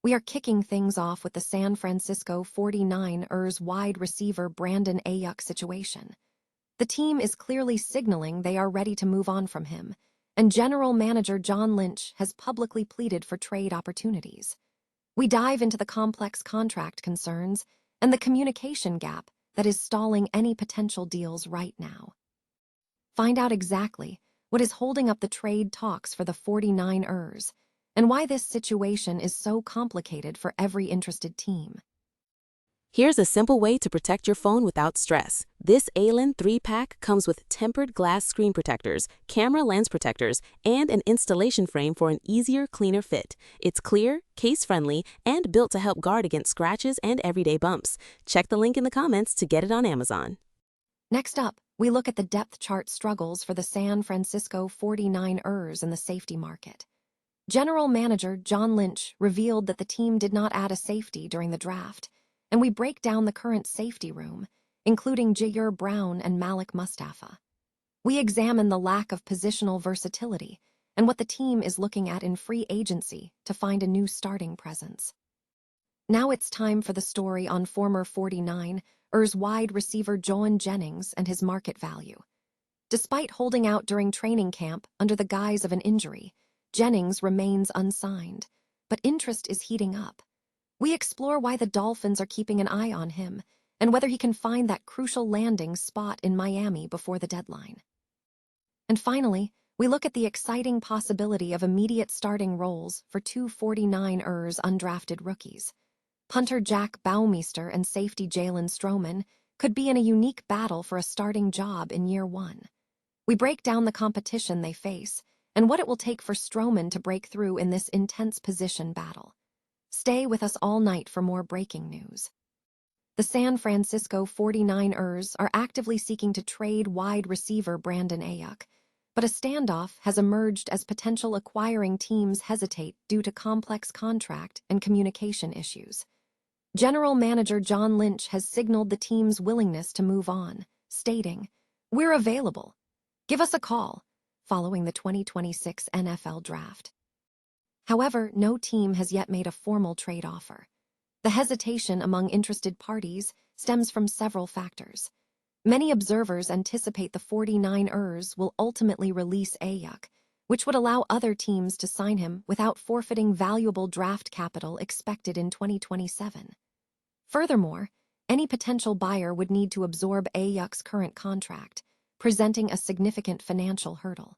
We are kicking things off with the San Francisco 49ers wide receiver Brandon Aiyuk situation. The team is clearly signaling they are ready to move on from him, and General Manager John Lynch has publicly pleaded for trade opportunities. We dive into the complex contract concerns and the communication gap that is stalling any potential deals right now. Find out exactly what is holding up the trade talks for the 49ers and why this situation is so complicated for every interested team. Here's a simple way to protect your phone without stress. This Allen 3-pack comes with tempered glass screen protectors, camera lens protectors, and an installation frame for an easier, cleaner fit. It's clear, case-friendly, and built to help guard against scratches and everyday bumps. Check the link in the comments to get it on Amazon. Next up, we look at the depth chart struggles for the San Francisco 49ers in the safety market. General Manager John Lynch revealed that the team did not add a safety during the draft, and we break down the current safety room, including Jair Brown and Malik Mustafa. We examine the lack of positional versatility and what the team is looking at in free agency to find a new starting presence. Now it's time for the story on former 49ers wide receiver Jauan Jennings and his market value. Despite holding out during training camp under the guise of an injury, Jennings remains unsigned, but interest is heating up. We explore why the Dolphins are keeping an eye on him and whether he can find that crucial landing spot in Miami before the deadline. And finally, we look at the exciting possibility of immediate starting roles for two 49ers undrafted rookies. Punter Jack Baumeister and safety Jalen Stroman could be in a unique battle for a starting job in year one. We break down the competition they face and what it will take for Stroman to break through in this intense position battle. Stay with us all night for more breaking news. The San Francisco 49ers are actively seeking to trade wide receiver Brandon Aiyuk, but a standoff has emerged as potential acquiring teams hesitate due to complex contract and communication issues. General Manager John Lynch has signaled the team's willingness to move on, stating, "We're available. Give us a call," following the 2026 NFL Draft. However, no team has yet made a formal trade offer. The hesitation among interested parties stems from several factors. Many observers anticipate the 49ers will ultimately release Aiyuk, which would allow other teams to sign him without forfeiting valuable draft capital expected in 2027. Furthermore, any potential buyer would need to absorb Aiyuk's current contract, presenting a significant financial hurdle.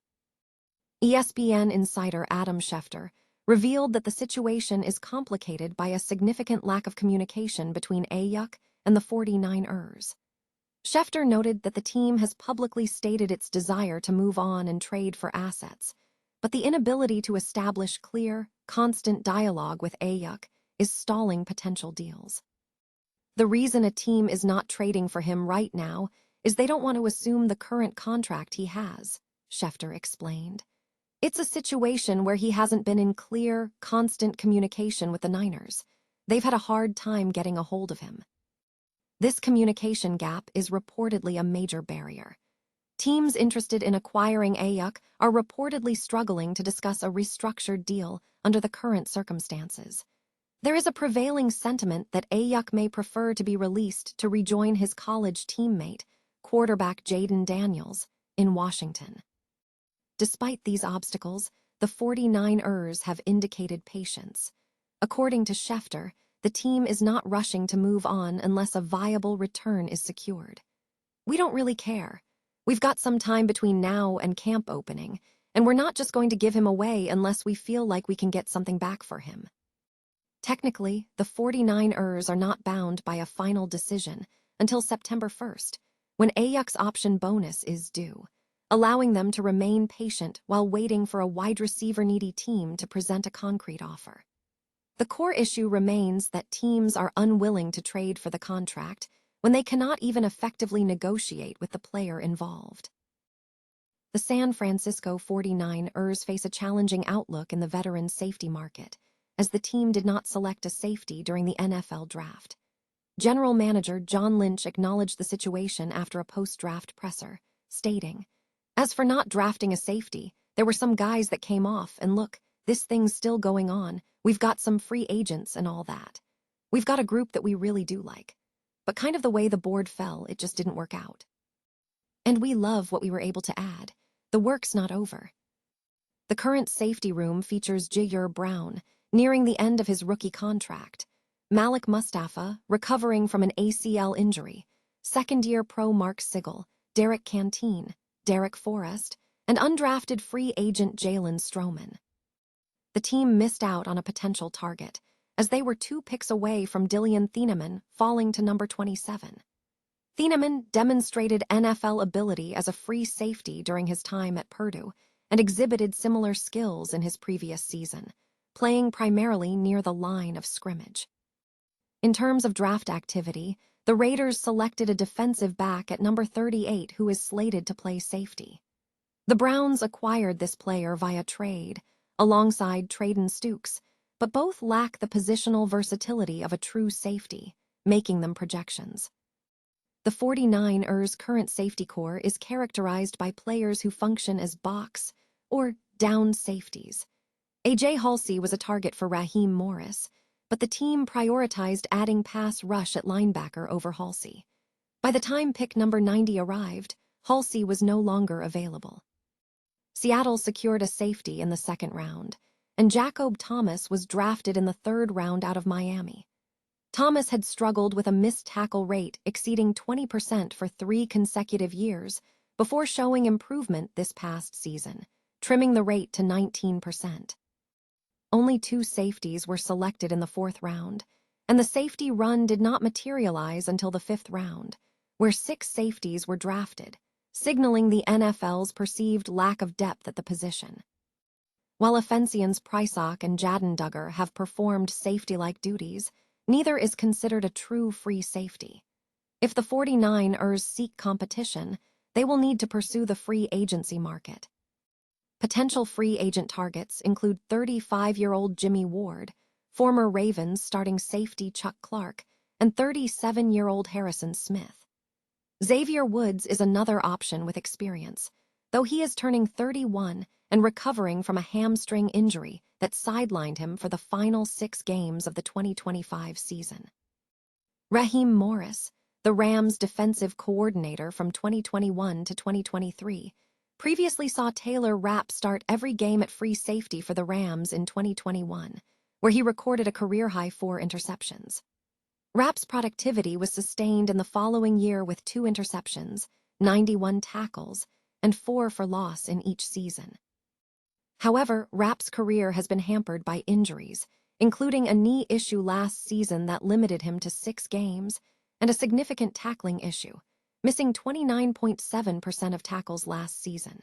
ESPN insider Adam Schefter revealed that the situation is complicated by a significant lack of communication between Aiyuk and the 49ers. Schefter noted that the team has publicly stated its desire to move on and trade for assets, but the inability to establish clear, constant dialogue with Aiyuk is stalling potential deals. The reason a team is not trading for him right now is they don't want to assume the current contract he has, Schefter explained. It's a situation where he hasn't been in clear, constant communication with the Niners. They've had a hard time getting a hold of him. This communication gap is reportedly a major barrier. Teams interested in acquiring Aiyuk are reportedly struggling to discuss a restructured deal under the current circumstances. There is a prevailing sentiment that Aiyuk may prefer to be released to rejoin his college teammate, quarterback Jayden Daniels, in Washington. Despite these obstacles, the 49ers have indicated patience. According to Schefter, the team is not rushing to move on unless a viable return is secured. "We don't really care. We've got some time between now and camp opening, and we're not just going to give him away unless we feel like we can get something back for him." Technically, the 49ers are not bound by a final decision until September 1st, when Aiyuk's option bonus is due, allowing them to remain patient while waiting for a wide receiver-needy team to present a concrete offer. The core issue remains that teams are unwilling to trade for the contract when they cannot even effectively negotiate with the player involved. The San Francisco 49ers face a challenging outlook in the veteran safety market, as the team did not select a safety during the NFL Draft. General Manager John Lynch acknowledged the situation after a post-draft presser, stating, "As for not drafting a safety, there were some guys that came off, and look, this thing's still going on. We've got some free agents and all that. We've got a group that we really do like. But kind of the way the board fell, it just didn't work out. And we love what we were able to add. The work's not over. The current safety room features Jauan Brown, nearing the end of his rookie contract, Malik Mustafa, recovering from an ACL injury, second-year pro Mark Sigel, Derek Canteen, Derek Forrest, and undrafted free agent Jalen Stroman. The team missed out on a potential target, as they were 2 picks away from Dillion Thieneman falling to number 27. Thieneman demonstrated NFL ability as a free safety during his time at Purdue and exhibited similar skills in his previous season, playing primarily near the line of scrimmage. In terms of draft activity, the Raiders selected a defensive back at number 38 who is slated to play safety. The Browns acquired this player via trade, alongside Traden Stukes, but both lack the positional versatility of a true safety, making them projections. The 49ers' current safety core is characterized by players who function as box or down safeties. A.J. Halsey was a target for Raheem Morris, but the team prioritized adding pass rush at linebacker over Halsey. By the time pick number 90 arrived, Halsey was no longer available. Seattle secured a safety in the 2nd round, and Jacob Thomas was drafted in the 3rd round out of Miami. Thomas had struggled with a missed tackle rate exceeding 20% for 3 consecutive years before showing improvement this past season, trimming the rate to 19%. Only 2 safeties were selected in the 4th round, and the safety run did not materialize until the 5th round, where 6 safeties were drafted, signaling the NFL's perceived lack of depth at the position. While Offensian's Prysock and Jadendugger have performed safety-like duties, neither is considered a true free safety. If the 49ers seek competition, they will need to pursue the free agency market. Potential free agent targets include 35-year-old Jimmy Ward, former Ravens starting safety Chuck Clark, and 37-year-old Harrison Smith. Xavier Woods is another option with experience, though he is turning 31 and recovering from a hamstring injury that sidelined him for the final 6 games of the 2025 season. Raheem Morris, the Rams' defensive coordinator from 2021 to 2023, previously saw Taylor Rapp start every game at free safety for the Rams in 2021, where he recorded a career-high 4 interceptions. Rapp's productivity was sustained in the following year with 2 interceptions, 91 tackles, and 4 for loss in each season. However, Rapp's career has been hampered by injuries, including a knee issue last season that limited him to 6 games, and a significant tackling issue, missing 29.7% of tackles last season.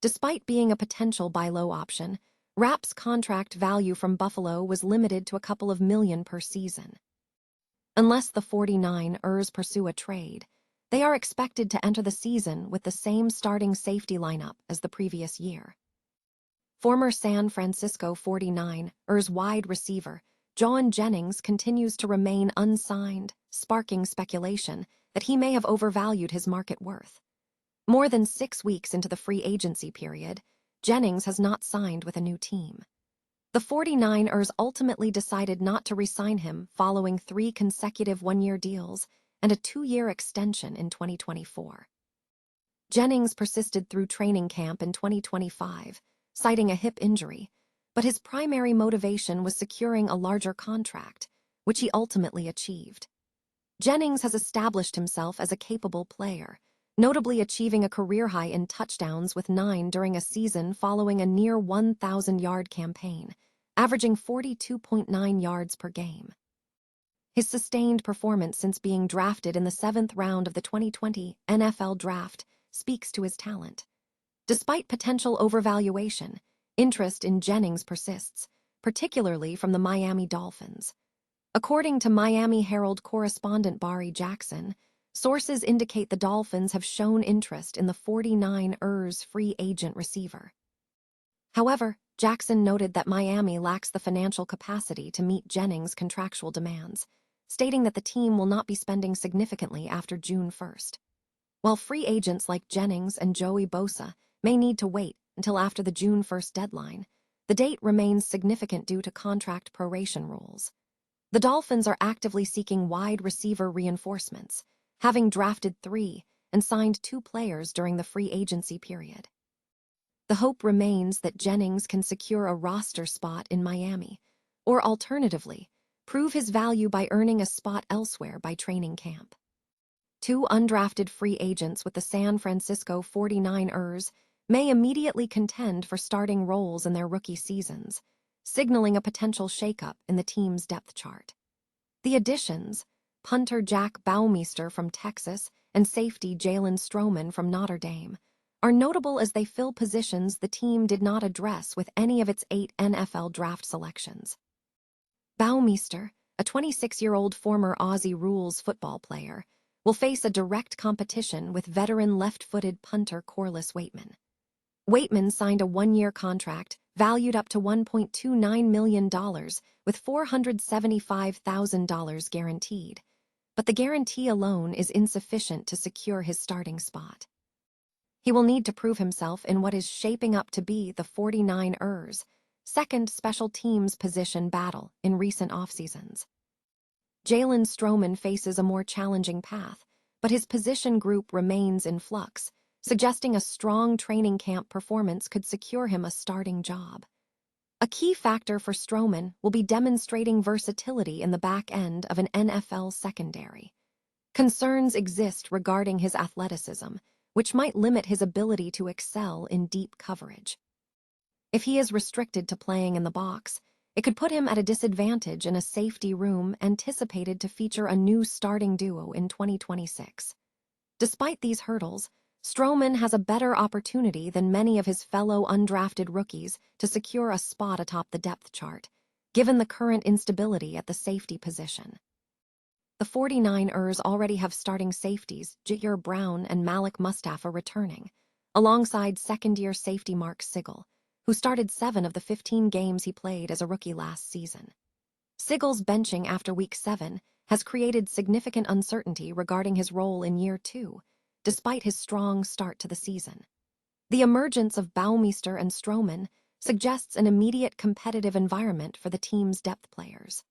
Despite being a potential buy low option, Rapp's contract value from Buffalo was limited to a couple of million per season. Unless the 49ers pursue a trade, they are expected to enter the season with the same starting safety lineup as the previous year. Former San Francisco 49ers wide receiver Jauan Jennings continues to remain unsigned, sparking speculation that he may have overvalued his market worth. More than 6 weeks into the free agency period, Jennings has not signed with a new team. The 49ers ultimately decided not to re-sign him following 3 consecutive 1-year deals and a 2-year extension in 2024. Jennings persisted through training camp in 2025, citing a hip injury, but his primary motivation was securing a larger contract, which he ultimately achieved. Jennings has established himself as a capable player, notably achieving a career high in touchdowns with 9 during a season following a near 1,000-yard campaign, averaging 42.9 yards per game. His sustained performance since being drafted in the 7th round of the 2020 NFL Draft speaks to his talent. Despite potential overvaluation, interest in Jennings persists, particularly from the Miami Dolphins. According to Miami Herald correspondent Barry Jackson, sources indicate the Dolphins have shown interest in the 49ers free agent receiver. However, Jackson noted that Miami lacks the financial capacity to meet Jennings' contractual demands, stating that the team will not be spending significantly after June 1st. While free agents like Jennings and Joey Bosa may need to wait until after the June 1st deadline, The date remains significant due to contract proration rules. The Dolphins are actively seeking wide receiver reinforcements, having drafted 3 and signed 2 players during the free agency period. The hope remains that Jennings can secure a roster spot in Miami, or alternatively, prove his value by earning a spot elsewhere by training camp. 2 undrafted free agents with the San Francisco 49ers may immediately contend for starting roles in their rookie seasons, signaling a potential shakeup in the team's depth chart. The additions, punter Jack Baumeister from Texas and safety Jalen Stroman from Notre Dame, are notable as they fill positions the team did not address with any of its 8 NFL draft selections. Baumeister, a 26-year-old former Aussie rules football player, will face a direct competition with veteran left-footed punter Corliss Waitman. Waitman signed a 1-year contract valued up to $1.29 million with $475,000 guaranteed, but the guarantee alone is insufficient to secure his starting spot. He will need to prove himself in what is shaping up to be the 49ers' second special teams position battle in recent offseasons. Jalen Stroman faces a more challenging path, but his position group remains in flux, suggesting a strong training camp performance could secure him a starting job. A key factor for Stroman will be demonstrating versatility in the back end of an NFL secondary. Concerns exist regarding his athleticism, which might limit his ability to excel in deep coverage. If he is restricted to playing in the box, it could put him at a disadvantage in a safety room anticipated to feature a new starting duo in 2026. Despite these hurdles, Stroman has a better opportunity than many of his fellow undrafted rookies to secure a spot atop the depth chart, given the current instability at the safety position. The 49ers already have starting safeties Jahir Brown and Malik Mustafa returning, alongside second-year safety Mark Sigel, who started 7 of the 15 games he played as a rookie last season. Sigel's benching after Week 7 has created significant uncertainty regarding his role in Year 2, despite his strong start to the season. The emergence of Baumeister and Stroman suggests an immediate competitive environment for the team's depth players.